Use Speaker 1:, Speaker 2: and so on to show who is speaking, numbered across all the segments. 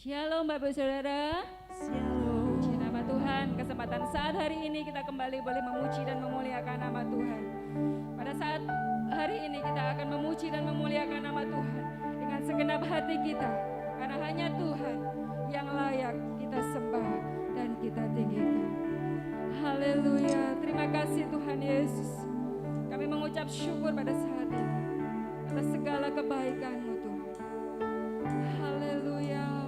Speaker 1: Shalom Bapak Saudara.
Speaker 2: Shalom.
Speaker 1: Puji nama Tuhan, kesempatan saat hari ini kita kembali boleh memuji dan memuliakan nama Tuhan. Pada saat hari ini kita akan memuji dan memuliakan nama Tuhan dengan segenap hati kita. Karena hanya Tuhan yang layak kita sembah dan kita tinggikan. Haleluya, terima kasih Tuhan Yesus. Kami mengucap syukur pada saat ini atas segala kebaikan-Mu Tuhan. Haleluya.
Speaker 2: Haleluya.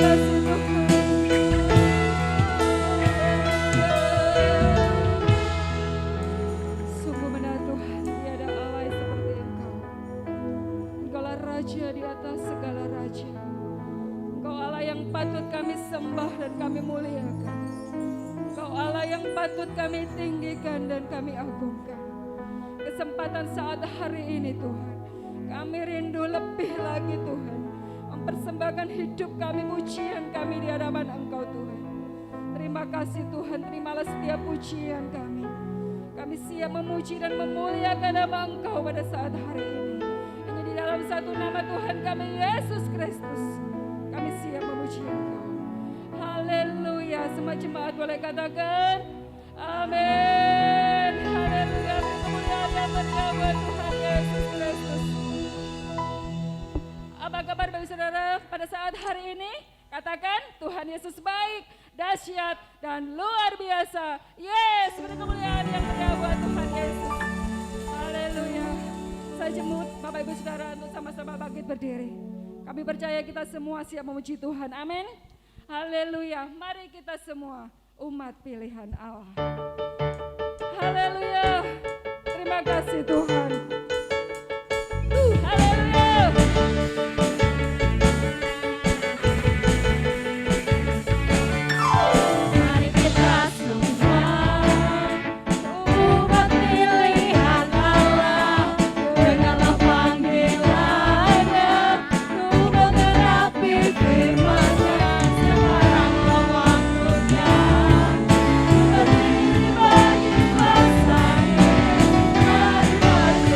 Speaker 1: kasih Tuhan. Sungguh benar Tuhan, tiada Allah seperti Engkau. Engkaulah Raja di atas segala raja. Engkau Allah yang patut kami sembah dan kami muliakan. Engkau Allah yang patut kami tinggikan dan kami agungkan. Kesempatan saat hari ini Tuhan, kami rindu lebih lagi Tuhan, mempersembahkan hidup kami, pujian kami di hadapan Engkau Tuhan. Terima kasih Tuhan, terimalah setiap pujian kami. Kami siap memuji dan memuliakan nama Engkau pada saat hari ini. Hanya di dalam satu nama Tuhan kami, Yesus Kristus, kami siap memuji Engkau. Haleluya, semua jemaat boleh katakan amin. Haleluya, kemuliaan dan berkat Tuhan Yesus Kristus. Apa kabar bagi saudara pada saat hari ini? Katakan Tuhan Yesus baik, dahsyat dan luar biasa. Yes, beri kemuliaan yang bernama buat Tuhan Yesus. Haleluya. Saya jemput Bapak Ibu Saudara untuk sama-sama bangkit berdiri. Kami percaya kita semua siap memuji Tuhan. Amin. Haleluya. Mari kita semua umat pilihan Allah. Haleluya. Terima kasih Tuhan. Haleluya.
Speaker 2: Bagi kuasa ini, mari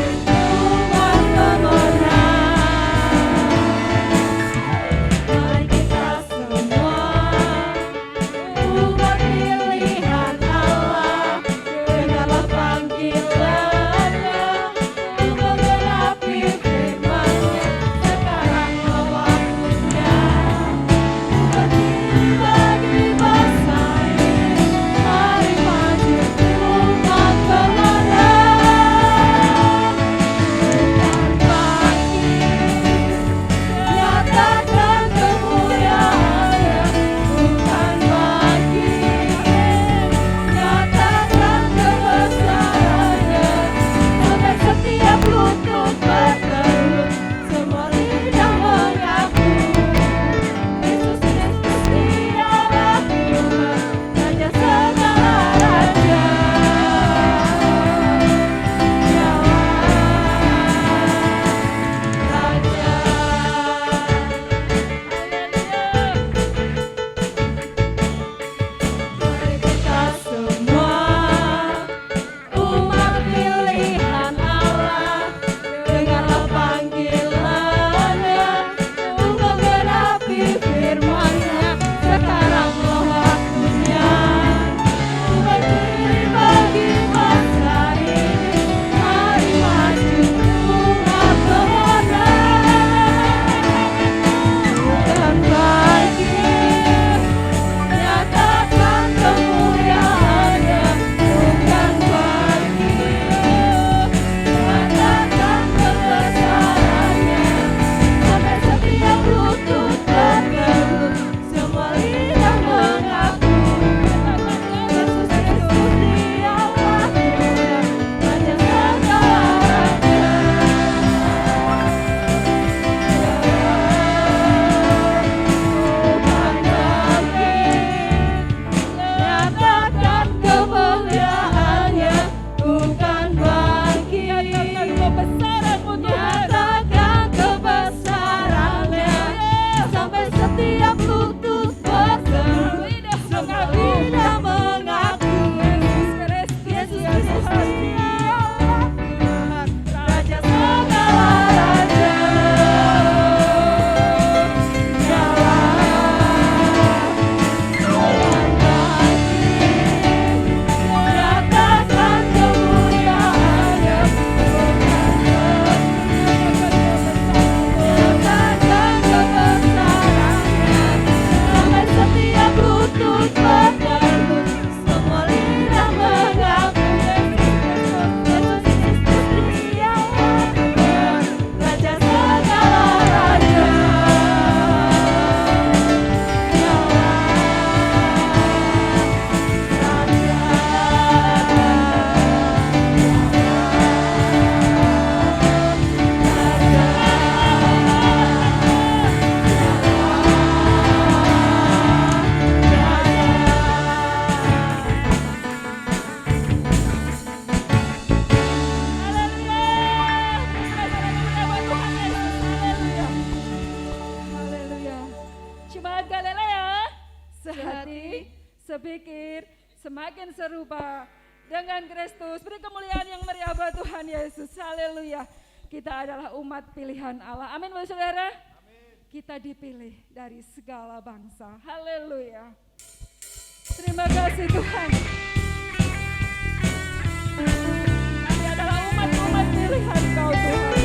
Speaker 1: sepikir, semakin serupa dengan Kristus. Beri kemuliaan yang meriah buat Tuhan Yesus. Haleluya. Kita adalah umat pilihan Allah. Amin, Bapak Saudara. Kita dipilih dari segala bangsa. Haleluya. Terima kasih Tuhan. Kami adalah umat pilihan Kau Tuhan.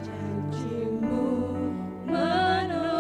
Speaker 2: Janjimu menopang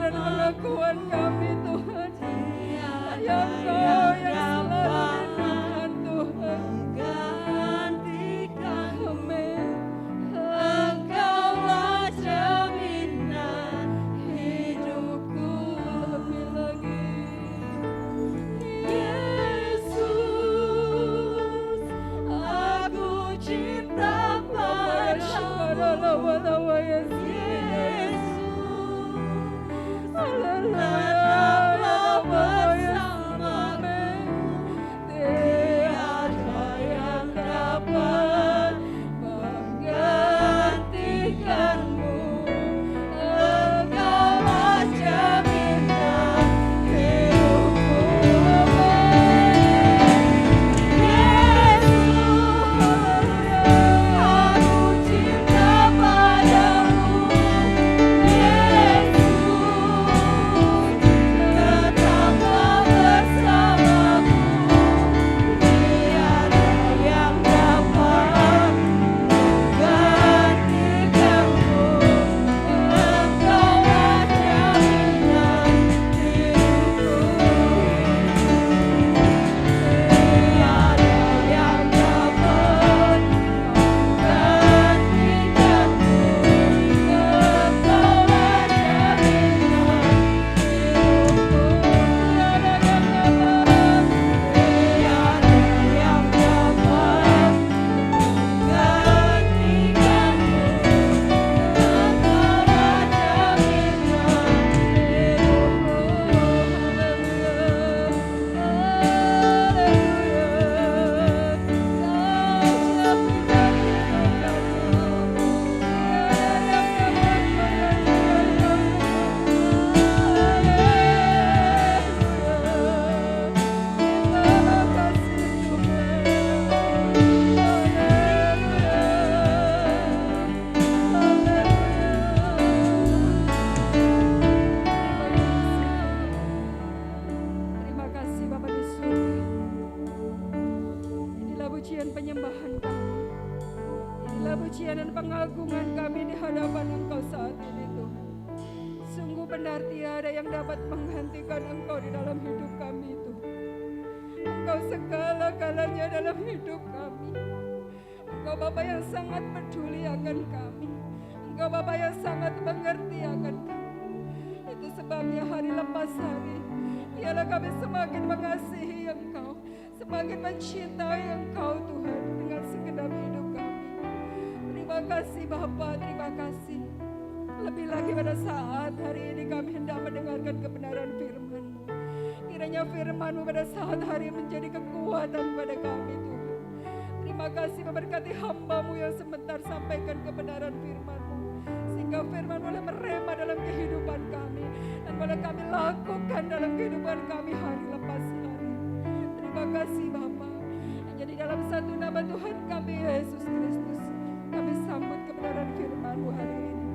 Speaker 1: dan pengakuan kami Tuhan. Hanya Engkau yang selalu rindukan Tuhan. Amin.
Speaker 2: Engkaulah jaminan hidupku.
Speaker 1: Lebih lagi.
Speaker 2: Yesus, aku cinta padamu. Yesus, tetaplah bersamaku. Tiada yang dapat menggantikanmu. Engkaulah jaminan hidupku. Yesus, aku cinta padamu. Yesus, tetaplah bersamaku. Tiada yang dapat menggantikanmu. Engkaulah jaminan hidupku. Tiada yang dapat menggantikanmu. Engkaulah jaminan hidupku. Tiada yang dapat menggantikanmu. Engkaulah
Speaker 1: Terima kasih Bapa di surga. Inilah pujian penyembahan kami. Inilah pujian dan pengagungan kami di hadapan Engkau saat ini Tuhan. Sungguh benar tiada yang dapat menggantikan Engkau di dalam hidup kami Tuhan. Engkau segala-galanya dalam hidup kami. Engkau Bapa yang sangat peduli akan kami. Engkau Bapa yang sangat mengerti akan kami. Itu sebabnya hari lepas hari biarlah kami semakin mengasihi Engkau, semakin mencintai Engkau Tuhan dengan segenap hidup kami. Terima kasih Bapa, terima kasih. Lebih lagi pada saat hari ini kami hendak mendengarkan kebenaran firman-Mu. Kiranya firman-Mu pada saat hari menjadi kekuatan pada kami Tuhan. Terima kasih memberkati hamba-Mu yang sebentar sampaikan kebenaran firman-Mu. Sehingga firman boleh merema dalam kehidupan kami. Dan boleh kami lakukan dalam kehidupan kami hari lepas hari. Terima kasih Bapa. Hanya di dalam satu nama Tuhan kami Yesus Kristus, kami sambut kebenaran firman-Mu hari ini.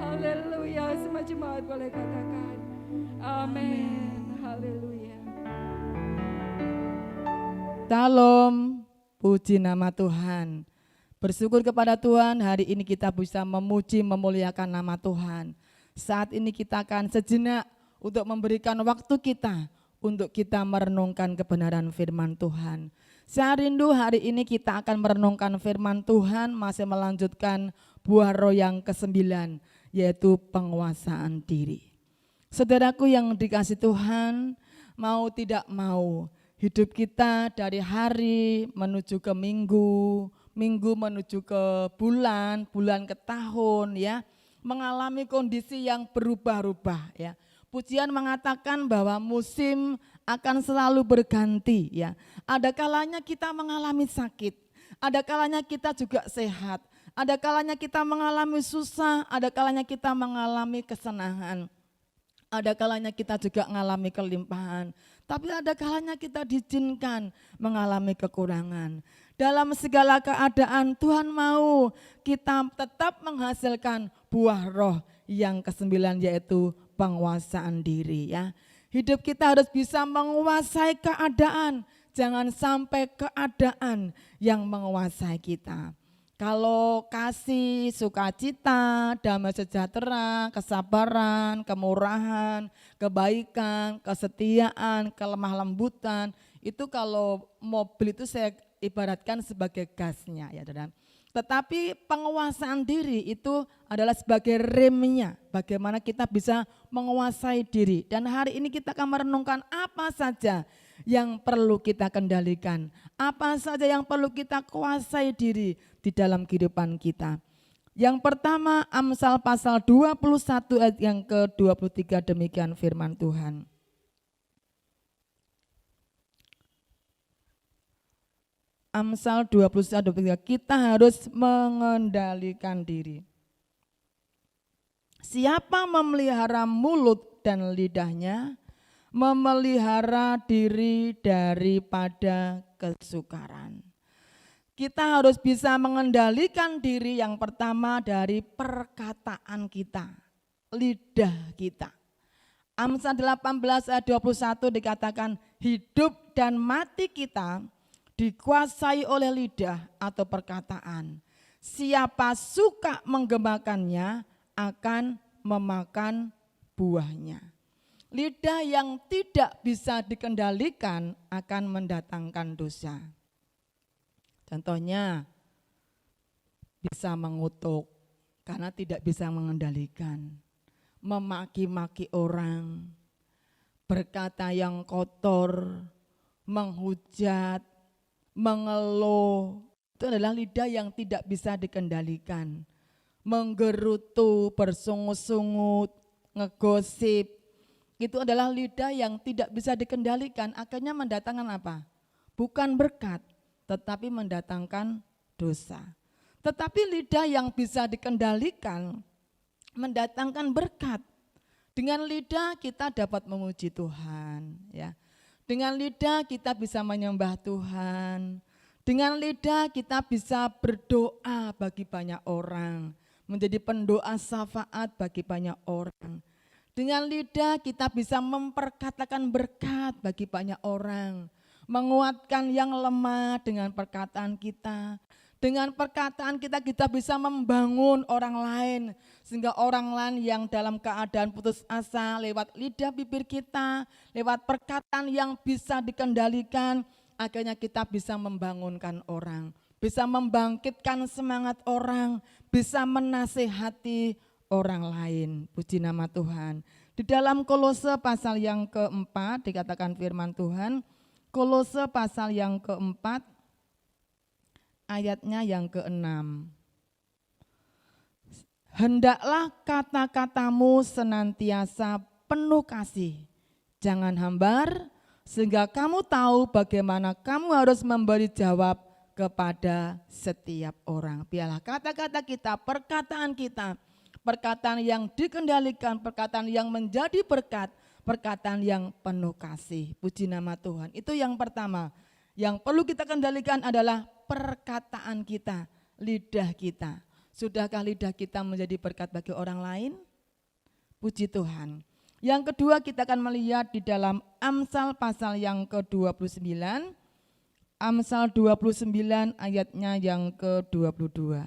Speaker 1: Haleluya. Semua jemaat boleh katakan amin. Haleluya.
Speaker 3: Shalom, puji nama Tuhan. Bersyukur kepada Tuhan, hari ini kita bisa memuji, memuliakan nama Tuhan. Saat ini kita akan sejenak untuk memberikan waktu kita untuk kita merenungkan kebenaran firman Tuhan. Saya rindu hari ini kita akan merenungkan firman Tuhan, masih melanjutkan buah roh yang ke-9, yaitu penguasaan diri. Saudaraku yang dikasih Tuhan, mau tidak mau, hidup kita dari hari menuju ke minggu, minggu menuju ke bulan, bulan ke tahun ya, mengalami kondisi yang berubah-ubah ya. Pujian mengatakan bahwa musim akan selalu berganti ya. Ada kalanya kita mengalami sakit, ada kalanya kita juga sehat, ada kalanya kita mengalami susah, ada kalanya kita mengalami kesenangan. Ada kalanya kita juga mengalami kelimpahan, tapi ada kalanya kita diizinkan mengalami kekurangan. Dalam segala keadaan Tuhan mau kita tetap menghasilkan buah roh yang ke-9, yaitu penguasaan diri ya. Hidup kita harus bisa menguasai keadaan, jangan sampai keadaan yang menguasai kita. Kalau kasih, sukacita, damai sejahtera, kesabaran, kemurahan, kebaikan, kesetiaan, kelemah lembutan, itu kalau mobil itu saya ibaratkan sebagai gasnya ya saudara. Tetapi penguasaan diri itu adalah sebagai remnya, bagaimana kita bisa menguasai diri. Dan hari ini kita akan merenungkan apa saja yang perlu kita kendalikan, apa saja yang perlu kita kuasai diri di dalam kehidupan kita. Yang pertama Amsal pasal 21 ayat yang ke-23, demikian firman Tuhan. Amsal 21:23, kita harus mengendalikan diri. Siapa memelihara mulut dan lidahnya, memelihara diri daripada kesukaran. Kita harus bisa mengendalikan diri yang pertama dari perkataan kita, lidah kita. Amsal 18 ayat 21 dikatakan hidup dan mati kita dikuasai oleh lidah atau perkataan. Siapa suka menggemakannya akan memakan buahnya. Lidah yang tidak bisa dikendalikan akan mendatangkan dosa. Contohnya bisa mengutuk karena tidak bisa mengendalikan. Memaki-maki orang, berkata yang kotor, menghujat, mengeluh, itu adalah lidah yang tidak bisa dikendalikan. Menggerutu, bersungut-sungut, ngegosip, itu adalah lidah yang tidak bisa dikendalikan. Akhirnya mendatangkan apa? Bukan berkat, tetapi mendatangkan dosa. Tetapi lidah yang bisa dikendalikan mendatangkan berkat. Dengan lidah kita dapat memuji Tuhan, ya. Dengan lidah kita bisa menyembah Tuhan. Dengan lidah kita bisa berdoa bagi banyak orang, menjadi pendoa syafaat bagi banyak orang. Dengan lidah kita bisa memperkatakan berkat bagi banyak orang, menguatkan yang lemah dengan perkataan kita. Dengan perkataan kita bisa membangun orang lain, sehingga orang lain yang dalam keadaan putus asa lewat lidah bibir kita, lewat perkataan yang bisa dikendalikan, akhirnya kita bisa membangunkan orang, bisa membangkitkan semangat orang, bisa menasehati orang lain. Puji nama Tuhan. Di dalam Kolose pasal yang keempat dikatakan firman Tuhan, Kolose pasal yang keempat ayatnya yang ke-6. Hendaklah kata-katamu senantiasa penuh kasih, jangan hambar, sehingga kamu tahu bagaimana kamu harus memberi jawab kepada setiap orang. Biarlah kata-kata kita, perkataan yang dikendalikan, perkataan yang menjadi berkat, perkataan yang penuh kasih. Puji nama Tuhan. Itu yang pertama. Yang perlu kita kendalikan adalah perkataan kita, lidah kita. Sudahkah lidah kita menjadi berkat bagi orang lain? Puji Tuhan. Yang kedua kita akan melihat di dalam Amsal pasal yang ke-29. Amsal 29 ayatnya yang ke-22.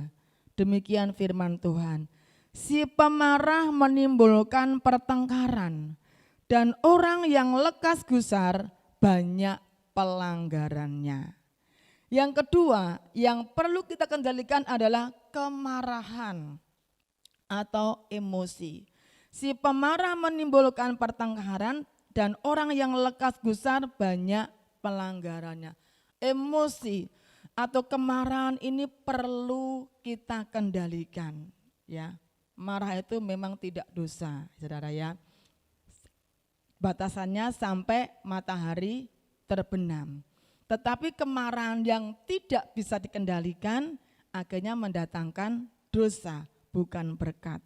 Speaker 3: Demikian firman Tuhan. Si pemarah menimbulkan pertengkaran, dan orang yang lekas gusar banyak pelanggarannya. Yang kedua yang perlu kita kendalikan adalah kemarahan atau emosi. Si pemarah menimbulkan pertengkaran dan orang yang lekas gusar banyak pelanggarannya. Emosi atau kemarahan ini perlu kita kendalikan, ya. Marah itu memang tidak dosa, saudara ya. Batasannya sampai matahari terbenam. Tetapi kemarahan yang tidak bisa dikendalikan akhirnya mendatangkan dosa, bukan berkat.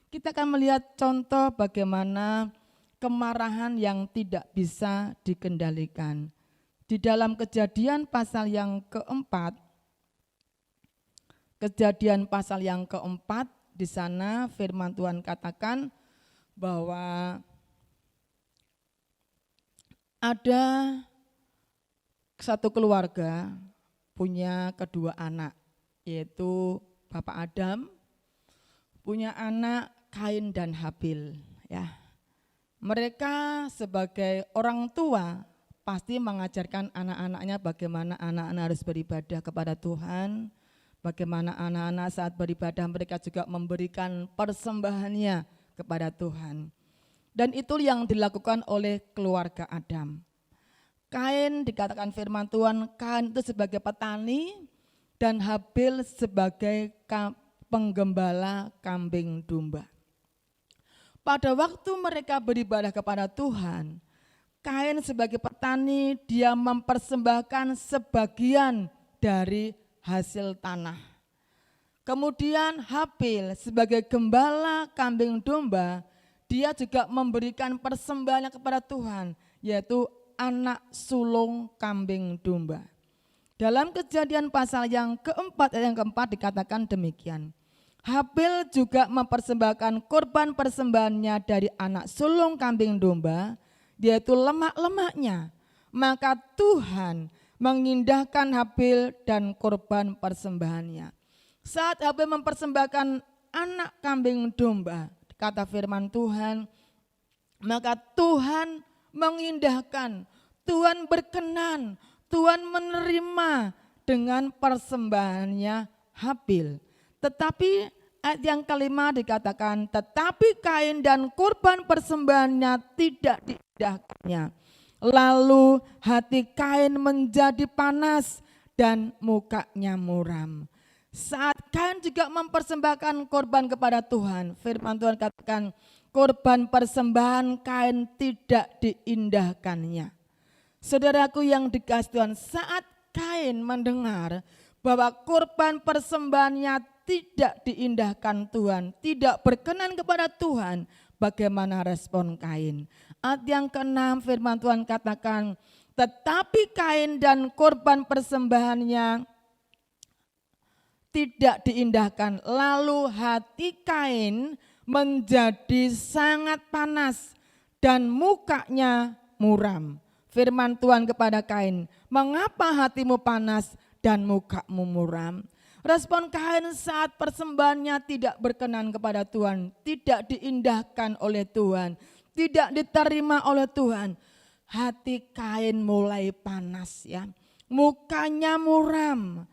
Speaker 3: Kita akan melihat contoh bagaimana kemarahan yang tidak bisa dikendalikan. Di dalam Kejadian pasal yang keempat, di sana firman Tuhan katakan bahwa ada satu keluarga punya kedua anak. yaitu Bapak Adam punya anak Kain dan Habil ya. Mereka sebagai orang tua pasti mengajarkan anak-anaknya bagaimana anak-anak harus beribadah kepada Tuhan, bagaimana anak-anak saat beribadah mereka juga memberikan persembahannya kepada Tuhan. Dan itu yang dilakukan oleh keluarga Adam. Kain dikatakan firman Tuhan, Kain itu sebagai petani dan Habil sebagai penggembala kambing domba. Pada waktu mereka beribadah kepada Tuhan, Kain sebagai petani dia mempersembahkan sebagian dari hasil tanah. Kemudian Habil sebagai gembala kambing domba, dia juga memberikan persembahannya kepada Tuhan, yaitu anak sulung kambing domba. Dalam Kejadian pasal yang keempat ayat yang keempat dikatakan demikian. Habil juga mempersembahkan korban persembahannya dari anak sulung kambing domba, yaitu lemak-lemaknya. Maka Tuhan mengindahkan Habil dan korban persembahannya. Saat Habil mempersembahkan anak kambing domba, kata firman Tuhan, maka Tuhan mengindahkan, Tuhan berkenan, Tuhan menerima dengan persembahannya Habil. Tetapi ayat yang kelima dikatakan, tetapi Kain dan korban persembahannya tidak diindahkannya. Lalu hati Kain menjadi panas dan mukanya muram. Saat Kain juga mempersembahkan korban kepada Tuhan, firman Tuhan katakan korban persembahan Kain tidak diindahkannya. Saudaraku yang dikasihi Tuhan, saat Kain mendengar bahwa korban persembahannya tidak diindahkan Tuhan, tidak berkenan kepada Tuhan, bagaimana respon Kain? Ayat yang ke-6 firman Tuhan katakan, tetapi Kain dan korban persembahannya tidak diindahkan. Lalu hati Kain menjadi sangat panas dan mukanya muram. Firman Tuhan kepada Kain, mengapa hatimu panas dan mukamu muram? Respon Kain saat persembahannya tidak berkenan kepada Tuhan, tidak diindahkan oleh Tuhan, tidak diterima oleh Tuhan. Hati Kain mulai panas ya, mukanya muram,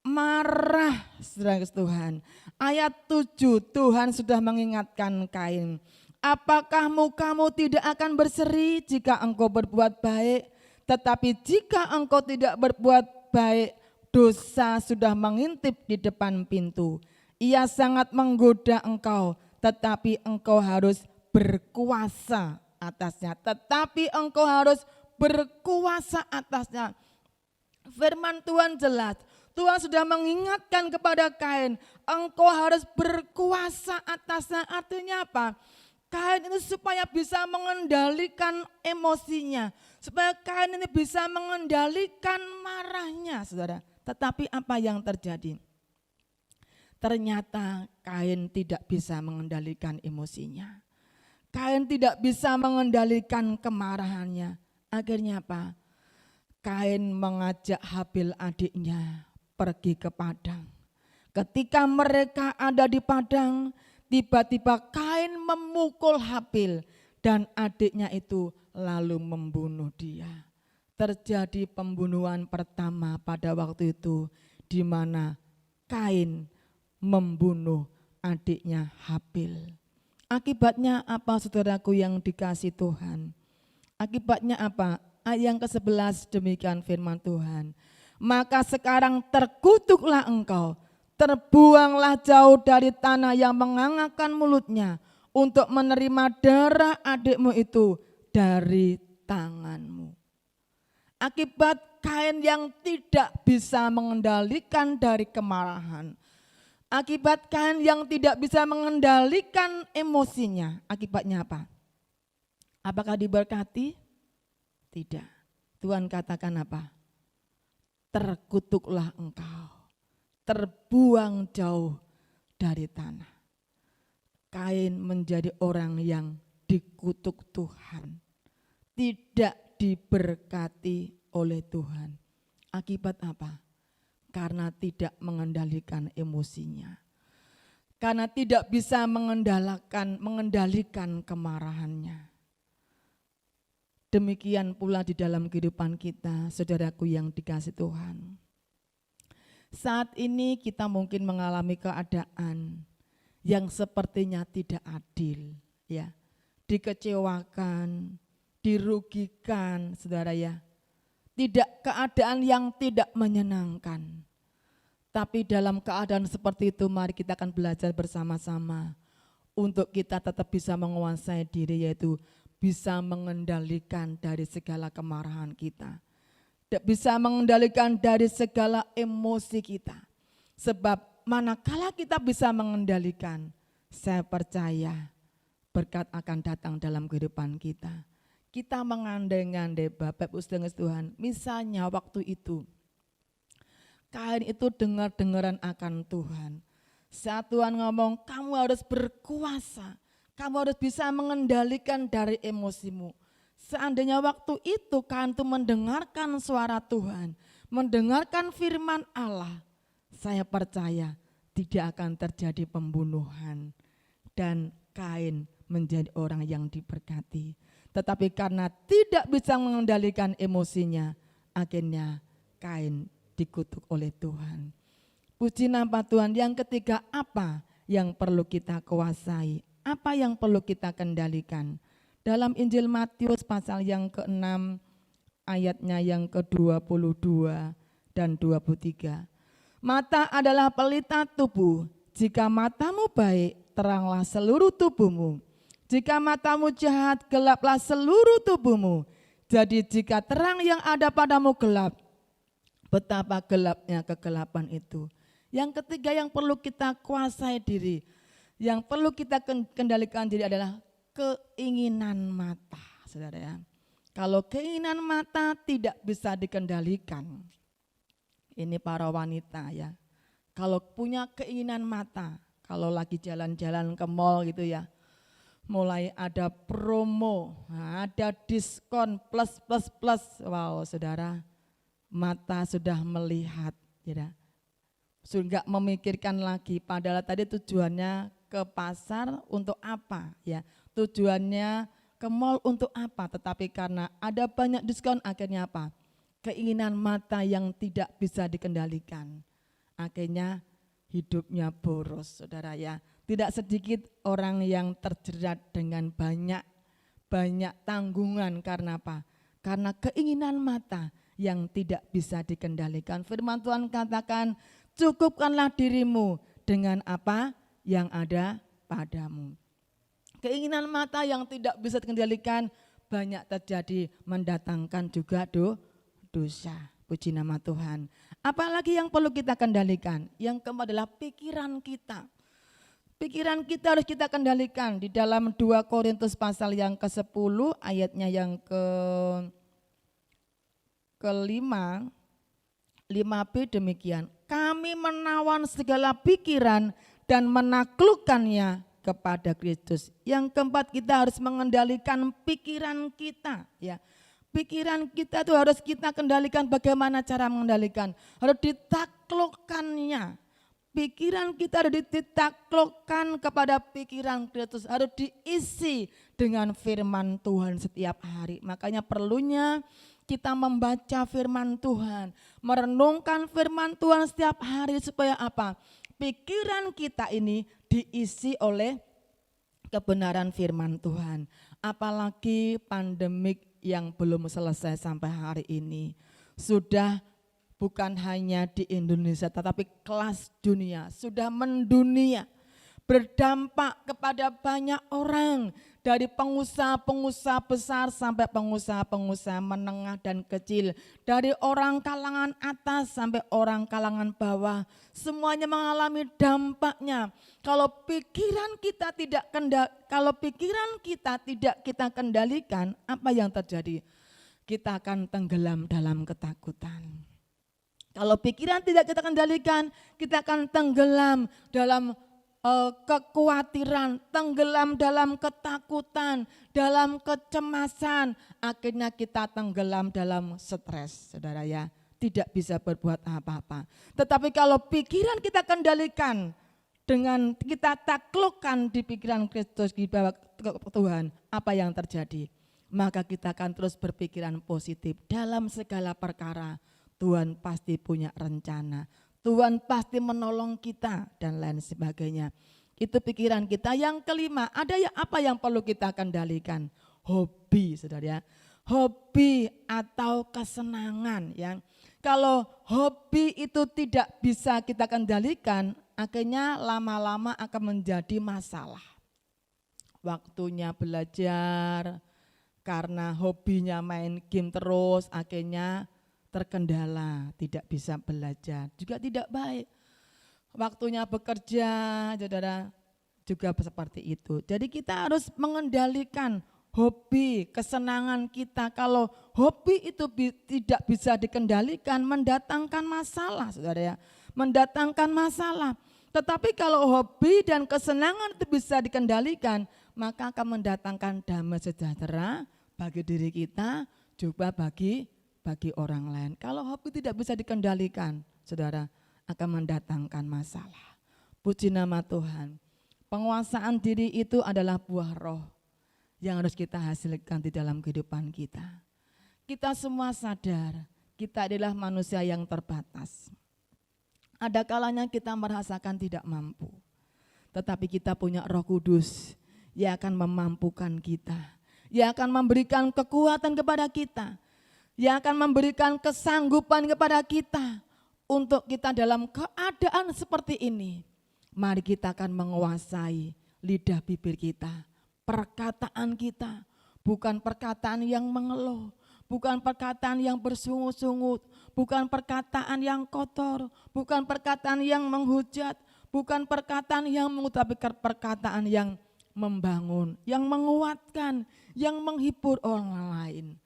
Speaker 3: marah saudara Tuhan. Ayat 7 Tuhan sudah mengingatkan Kain, apakah mukamu tidak akan berseri jika engkau berbuat baik, tetapi jika engkau tidak berbuat baik, dosa sudah mengintip di depan pintu. Ia sangat menggoda engkau, tetapi engkau harus berkuasa atasnya. Tetapi engkau harus berkuasa atasnya. Firman Tuhan jelas. Tuhan sudah mengingatkan kepada Kain, engkau harus berkuasa atasnya. Artinya apa? Kain ini supaya bisa mengendalikan emosinya, supaya Kain ini bisa mengendalikan marahnya, saudara. Tetapi apa yang terjadi? Ternyata Kain tidak bisa mengendalikan emosinya. Kain tidak bisa mengendalikan kemarahannya. Akhirnya apa? Kain mengajak Habil adiknya pergi ke padang. Ketika mereka ada di padang, tiba-tiba Kain memukul Habil dan adiknya itu lalu membunuh dia. Terjadi pembunuhan pertama pada waktu itu di mana Kain membunuh adiknya Habil. Akibatnya apa saudaraku yang dikasihi Tuhan? Akibatnya apa? Ayat yang ke-11 demikian firman Tuhan. Maka sekarang terkutuklah engkau, terbuanglah jauh dari tanah yang mengangakkan mulutnya untuk menerima darah adikmu itu dari tanganmu. Akibat Kain yang tidak bisa mengendalikan dari kemarahan. Akibat Kain yang tidak bisa mengendalikan emosinya. Akibatnya apa? Apakah diberkati? Tidak. Tuhan katakan apa? Terkutuklah engkau, terbuang jauh dari tanah. Kain menjadi orang yang dikutuk Tuhan, tidak diberkati oleh Tuhan. Akibat apa? Karena tidak mengendalikan emosinya. Karena tidak bisa mengendalikan kemarahannya. Demikian pula di dalam kehidupan kita, saudaraku yang dikasihi Tuhan. Saat ini kita mungkin mengalami keadaan yang sepertinya tidak adil, ya. Dikecewakan, dirugikan, saudara ya. Tidak, keadaan yang tidak menyenangkan. Tapi dalam keadaan seperti itu mari kita akan belajar bersama-sama untuk kita tetap bisa menguasai diri, yaitu bisa mengendalikan dari segala kemarahan kita. Bisa mengendalikan dari segala emosi kita. Sebab manakala kita bisa mengendalikan, saya percaya berkat akan datang dalam kehidupan kita. Kita mengandai-andai Bapak Ibu sedang Tuhan, misalnya waktu itu Kain itu dengar-dengaran akan Tuhan. Saat Tuhan ngomong, kamu harus berkuasa, kamu harus bisa mengendalikan dari emosimu. Seandainya waktu itu Kain itu mendengarkan suara Tuhan, mendengarkan firman Allah, saya percaya tidak akan terjadi pembunuhan dan Kain menjadi orang yang diberkati. Tetapi karena tidak bisa mengendalikan emosinya, akhirnya Kain dikutuk oleh Tuhan. Puji nama Tuhan. Yang ketiga, apa yang perlu kita kuasai? Apa yang perlu kita kendalikan? Dalam Injil Matius pasal yang ke-6 ayatnya yang ke-22 dan 23. Mata adalah pelita tubuh. Jika matamu baik, teranglah seluruh tubuhmu. Jika matamu jahat, gelaplah seluruh tubuhmu. Jadi jika terang yang ada padamu gelap, betapa gelapnya kegelapan itu. Yang ketiga yang perlu kita kuasai diri, yang perlu kita kendalikan diri adalah keinginan mata, saudara ya. Kalau keinginan mata tidak bisa dikendalikan, ini para wanita ya. Kalau punya keinginan mata, kalau lagi jalan-jalan ke mall gitu ya, mulai ada promo, ada diskon plus. Wow saudara, mata sudah melihat, ya. Sudah nggak memikirkan lagi. Padahal tadi tujuannya ke pasar untuk apa, ya? Tujuannya ke mall untuk apa? Tetapi karena ada banyak diskon, akhirnya apa? Keinginan mata yang tidak bisa dikendalikan. Akhirnya hidupnya boros, saudara ya. Tidak sedikit orang yang terjerat dengan banyak tanggungan karena apa? Karena keinginan mata yang tidak bisa dikendalikan. Firman Tuhan katakan, cukupkanlah dirimu dengan apa yang ada padamu. Keinginan mata yang tidak bisa dikendalikan banyak terjadi, mendatangkan juga dosa. Puji nama Tuhan. Apalagi yang perlu kita kendalikan? Yang keempat adalah pikiran kita. Pikiran kita harus kita kendalikan. Di dalam 2 Korintus pasal yang ke-10 ayatnya yang kelima, 5b demikian. Kami menawan segala pikiran dan menaklukkannya kepada Kristus. Yang keempat, kita harus mengendalikan pikiran kita, ya. Pikiran kita itu harus kita kendalikan. Bagaimana cara mengendalikan? Harus ditaklukkannya. Pikiran kita harus ditaklukkan kepada pikiran Kristus, harus diisi dengan firman Tuhan setiap hari. Makanya perlunya kita membaca firman Tuhan, merenungkan firman Tuhan setiap hari supaya apa? Pikiran kita ini diisi oleh kebenaran firman Tuhan. Apalagi pandemik yang belum selesai sampai hari ini. Sudah bukan hanya di Indonesia tetapi kelas dunia, sudah mendunia, berdampak kepada banyak orang, dari pengusaha-pengusaha besar sampai pengusaha-pengusaha menengah dan kecil, dari orang kalangan atas sampai orang kalangan bawah, semuanya mengalami dampaknya. Kalau pikiran kita tidak kita kendalikan, apa yang terjadi? Kita akan tenggelam dalam ketakutan. Kalau pikiran tidak kita kendalikan, kita akan tenggelam dalam kekhawatiran, tenggelam dalam ketakutan, dalam kecemasan. Akhirnya kita tenggelam dalam stres, saudara ya. tidak bisa berbuat apa-apa. Tetapi kalau pikiran kita kendalikan, dengan kita taklukkan di pikiran Kristus di bawah Tuhan, apa yang terjadi? Maka kita akan terus berpikiran positif dalam segala perkara. Tuhan pasti punya rencana, Tuhan pasti menolong kita dan lain sebagainya. Itu pikiran kita. Yang kelima, ada apa yang perlu kita kendalikan? Hobi, saudara ya. Hobi atau kesenangan ya. Kalau hobi itu tidak bisa kita kendalikan, akhirnya lama-lama akan menjadi masalah. Waktunya belajar, karena hobinya main game terus, akhirnya terkendala, tidak bisa belajar, juga tidak baik. Waktunya bekerja, saudara, juga seperti itu. Jadi kita harus mengendalikan hobi, kesenangan kita. Kalau hobi itu tidak bisa dikendalikan, mendatangkan masalah, saudara ya, mendatangkan masalah. Tetapi kalau hobi dan kesenangan itu bisa dikendalikan, maka akan mendatangkan damai sejahtera bagi diri kita, juga bagi orang lain. Kalau hobi tidak bisa dikendalikan, saudara, akan mendatangkan masalah. Puji nama Tuhan. Penguasaan diri itu adalah buah roh yang harus kita hasilkan di dalam kehidupan kita. Kita semua sadar, kita adalah manusia yang terbatas. Ada kalanya kita merasakan tidak mampu, tetapi kita punya Roh Kudus yang akan memampukan kita, yang akan memberikan kekuatan kepada kita, yang akan memberikan kesanggupan kepada kita untuk kita dalam keadaan seperti ini. Mari kita akan menguasai lidah bibir kita, perkataan kita, bukan perkataan yang mengeluh, bukan perkataan yang bersungut-sungut, bukan perkataan yang kotor, bukan perkataan yang menghujat, bukan perkataan yang tapi perkataan yang membangun, yang menguatkan, yang menghibur orang lain.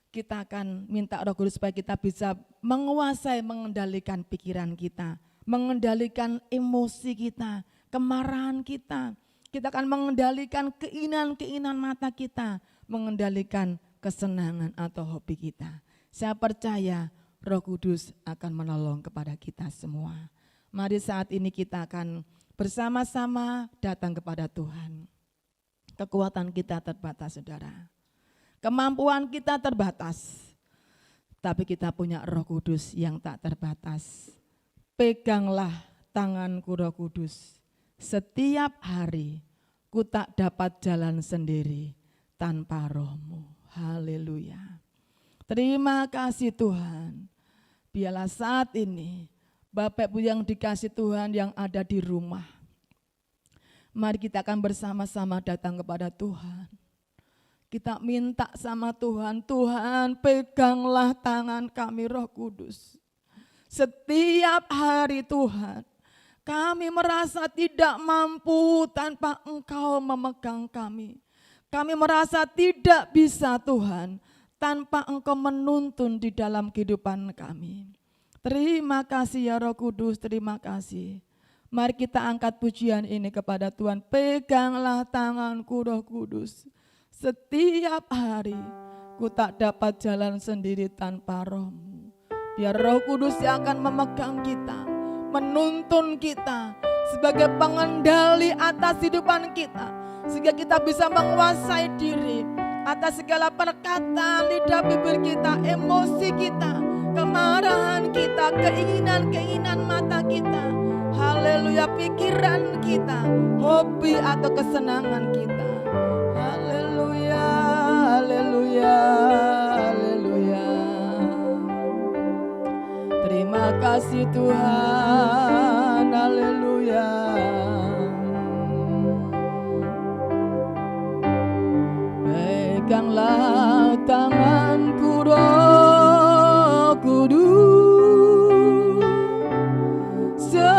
Speaker 3: Kita akan minta Roh Kudus supaya kita bisa menguasai, mengendalikan pikiran kita, mengendalikan emosi kita, kemarahan kita. Kita akan mengendalikan keinginan-keinginan mata kita, mengendalikan kesenangan atau hobi kita. Saya percaya Roh Kudus akan menolong kepada kita semua. Mari saat ini kita akan bersama-sama datang kepada Tuhan. Kekuatan kita terbatas, saudara. Kemampuan kita terbatas. Tapi kita punya Roh Kudus yang tak terbatas. Peganglah tanganku Roh Kudus. Setiap hari ku tak dapat jalan sendiri tanpa Roh-Mu. Haleluya. Terima kasih Tuhan. Biarlah saat ini Bapak Ibu yang dikasih Tuhan yang ada di rumah, mari kita akan bersama-sama datang kepada Tuhan. Kita minta sama Tuhan, Tuhan peganglah tangan kami Roh Kudus. Setiap hari Tuhan, kami merasa tidak mampu tanpa Engkau memegang kami. Kami merasa tidak bisa Tuhan, tanpa Engkau menuntun di dalam kehidupan kami. Terima kasih ya Roh Kudus, terima kasih. Mari kita angkat pujian ini kepada Tuhan. Peganglah tanganku Roh Kudus. Setiap hari ku tak dapat jalan sendiri tanpa Roh-Mu. Biar Roh Kudus yang akan memegang kita, menuntun kita sebagai pengendali atas kehidupan kita, sehingga kita bisa menguasai diri atas segala perkataan lidah bibir kita, emosi kita, kemarahan kita, keinginan-keinginan mata kita, haleluya, pikiran kita, hobi atau kesenangan kita. Haleluya, haleluya, haleluya. Terima kasih Tuhan, haleluya. Peganglah tanganku Roh Kudus, setiap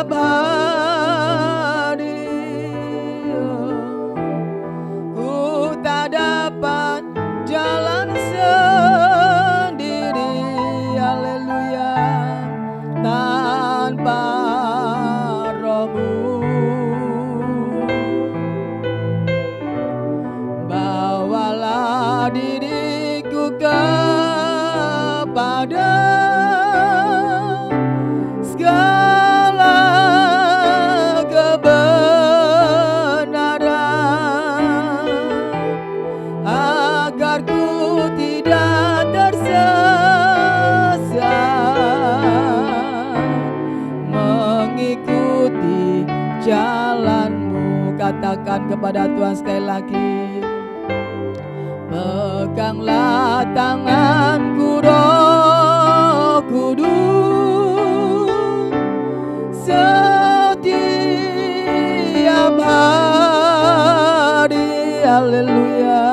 Speaker 3: hari ku tak dapat jalan sendiri, haleluya, tanpa Roh-Mu. Bawalah diriku ke kepada segala kebenaran, agar ku tidak tersesat, mengikuti jalan-Mu. Katakan kepada Tuhan sekali lagi. Peganglah tanganku Roh Kudus setiap hari. Haleluya.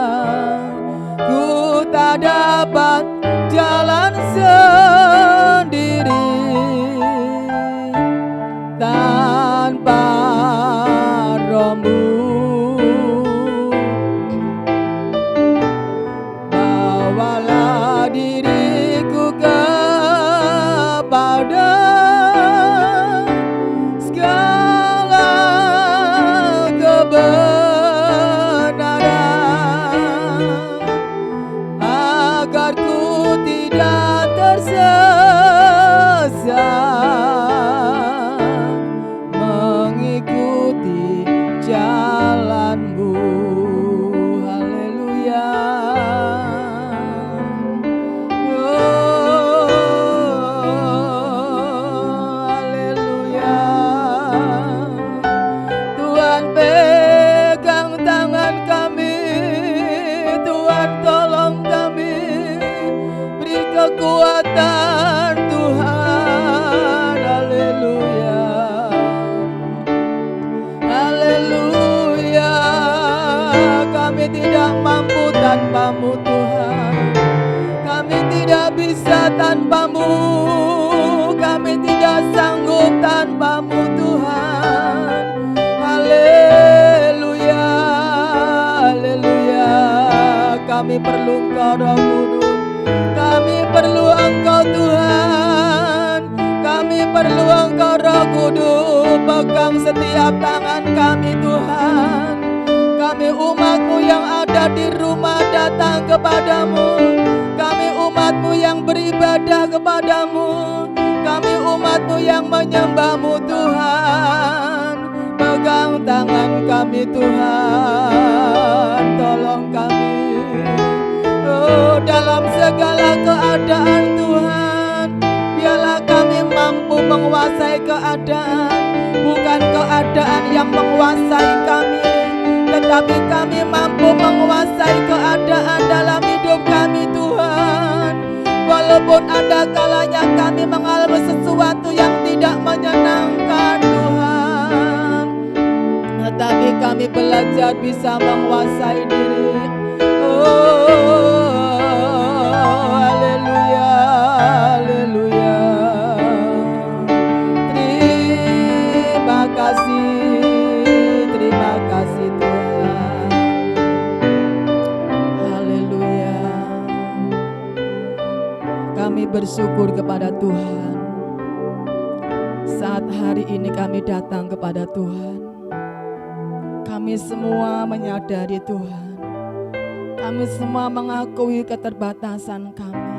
Speaker 3: Ku tak dapat jalan sendiri tanpa Roh-Mu. Bawalah diriku kepada segala kebenaran, agar ku tidak tersesat, mengikuti jalan-Mu. Haleluya. Haleluya. Tuhan pegang tangan kami, Tuhan tolong kami, beri kekuatan Tuhan. Haleluya. Haleluya. Kami tidak mampu tanpa-Mu Tuhan, kami tidak bisa tanpa-Mu, kami tidak sanggup tanpa-Mu Tuhan. Haleluya. Haleluya. Kami perlu Engkau Roh Kudus, kami perlu Engkau Tuhan, kami perlu Engkau Roh Kudus. Pegang setiap tangan kami Tuhan. Kami umat-Mu yang ada di rumah datang kepada-Mu, kami umat-Mu yang beribadah kepada-Mu, kami umat-Mu yang menyembah-Mu Tuhan. Pegang tangan kami Tuhan, tolong kami. Oh, dalam segala keadaan Tuhan, biarlah kami mampu menguasai keadaan. Bukan keadaan yang menguasai kami, tetapi kami mampu menguasai keadaan dalam hidup kami Tuhan. Walaupun ada kalanya kami mengalami sesuatu yang tidak menyenangkan Tuhan, tetapi kami belajar bisa menguasai diri. Oh, haleluya, haleluya. Terima kasih Tuhan. Haleluya. Kami bersyukur kepada Tuhan. Saat hari ini kami datang kepada Tuhan, kami semua menyadari Tuhan, kami semua mengakui keterbatasan kami.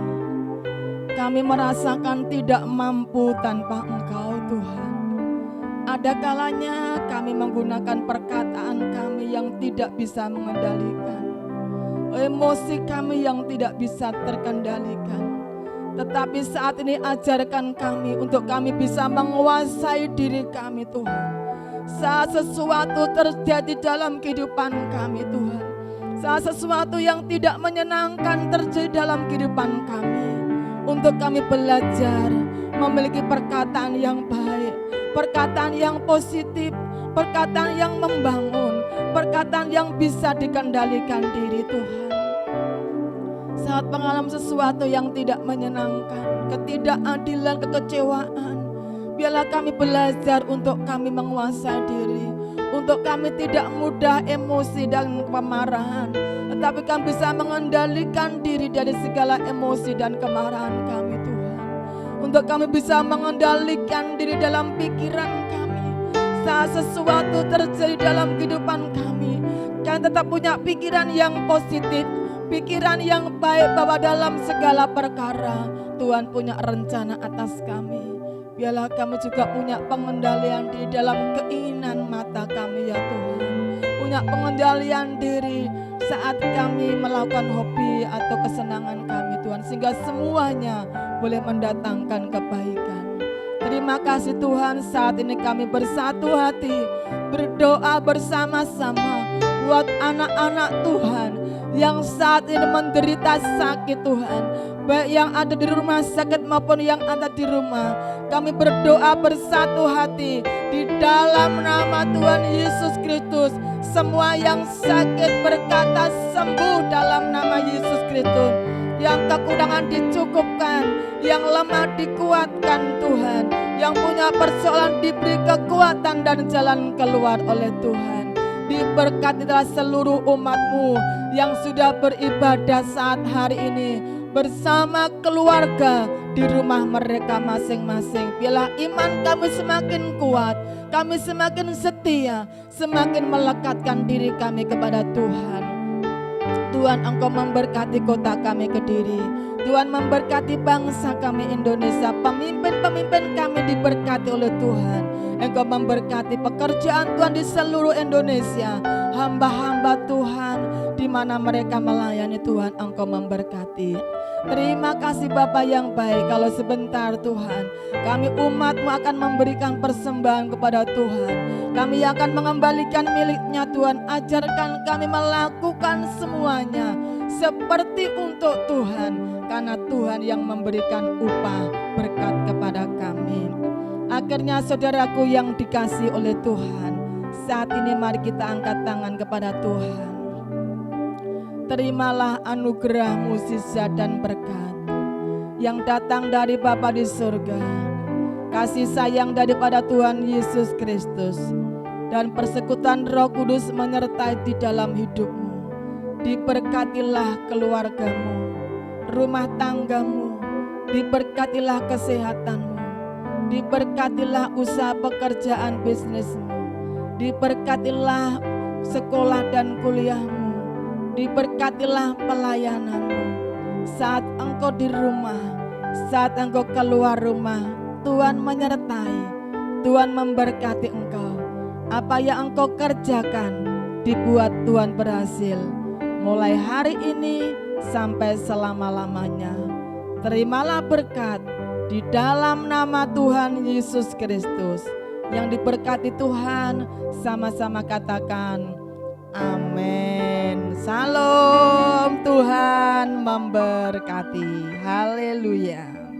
Speaker 3: Kami merasakan tidak mampu tanpa Engkau Tuhan. Ada kalanya kami menggunakan perkataan kami yang tidak bisa mengendalikan, emosi kami yang tidak bisa terkendalikan. Tetapi saat ini ajarkan kami untuk kami bisa menguasai diri kami Tuhan. Saat sesuatu terjadi dalam kehidupan kami Tuhan, saat sesuatu yang tidak menyenangkan terjadi dalam kehidupan kami, untuk kami belajar memiliki perkataan yang baik, perkataan yang positif, perkataan yang membangun, perkataan yang bisa dikendalikan diri Tuhan. Saat mengalami sesuatu yang tidak menyenangkan, ketidakadilan, kekecewaan, biarlah kami belajar untuk kami menguasai diri, untuk kami tidak mudah emosi dan kemarahan, tetapi kami bisa mengendalikan diri dari segala emosi dan kemarahan kami Tuhan. Untuk kami bisa mengendalikan diri dalam pikiran kami. Saat sesuatu terjadi dalam kehidupan kami, kami tetap punya pikiran yang positif, pikiran yang baik bahwa dalam segala perkara Tuhan punya rencana atas kami. Biarlah kami juga punya pengendalian di dalam keinginan mata kami ya Tuhan. Punya pengendalian diri saat kami melakukan hobi atau kesenangan kami Tuhan. Sehingga semuanya boleh mendatangkan kebaikan. Terima kasih Tuhan, saat ini kami bersatu hati berdoa bersama-sama buat anak-anak Tuhan yang saat ini menderita sakit Tuhan, baik yang ada di rumah sakit maupun yang ada di rumah. Kami berdoa bersatu hati di dalam nama Tuhan Yesus Kristus. Semua yang sakit berkata sembuh dalam nama Yesus Kristus. Yang kekurangan dicukupkan, yang lemah dikuatkan Tuhan, yang punya persoalan diberi kekuatan dan jalan keluar oleh Tuhan. Diberkatilah seluruh umat-Mu yang sudah beribadah saat hari ini bersama keluarga di rumah mereka masing-masing. Biarlah iman kami semakin kuat, kami semakin setia, semakin melekatkan diri kami kepada Tuhan. Tuhan, Engkau memberkati kota kami Kediri. Tuhan memberkati bangsa kami Indonesia. Pemimpin-pemimpin kami diberkati oleh Tuhan. Engkau memberkati pekerjaan Tuhan di seluruh Indonesia. Hamba-hamba Tuhan di mana mereka melayani Tuhan, Engkau memberkati. Terima kasih Bapa yang baik. Kalau sebentar Tuhan, kami umat-Mu akan memberikan persembahan kepada Tuhan. Kami akan mengembalikan miliknya Tuhan. Ajarkan kami melakukan semuanya seperti untuk Tuhan, karena Tuhan yang memberikan upah berkat kepada kami. Akhirnya saudaraku yang dikasihi oleh Tuhan, saat ini mari kita angkat tangan kepada Tuhan. Terimalah anugerah mukjizat dan berkat yang datang dari Bapa di surga, kasih sayang daripada Tuhan Yesus Kristus, dan persekutuan Roh Kudus menyertai di dalam hidupmu. Diberkatilah keluargamu, rumah tanggamu, diberkatilah kesehatanmu, diberkatilah usaha pekerjaan bisnismu, diberkatilah sekolah dan kuliahmu, diberkatilah pelayananmu. Saat engkau di rumah, saat engkau keluar rumah, Tuhan menyertai, Tuhan memberkati engkau. Apa yang engkau kerjakan dibuat Tuhan berhasil, mulai hari ini sampai selama-lamanya. Terimalah berkat di dalam nama Tuhan Yesus Kristus. Yang diberkati Tuhan, sama-sama katakan amin. Salam, Tuhan memberkati. Haleluya.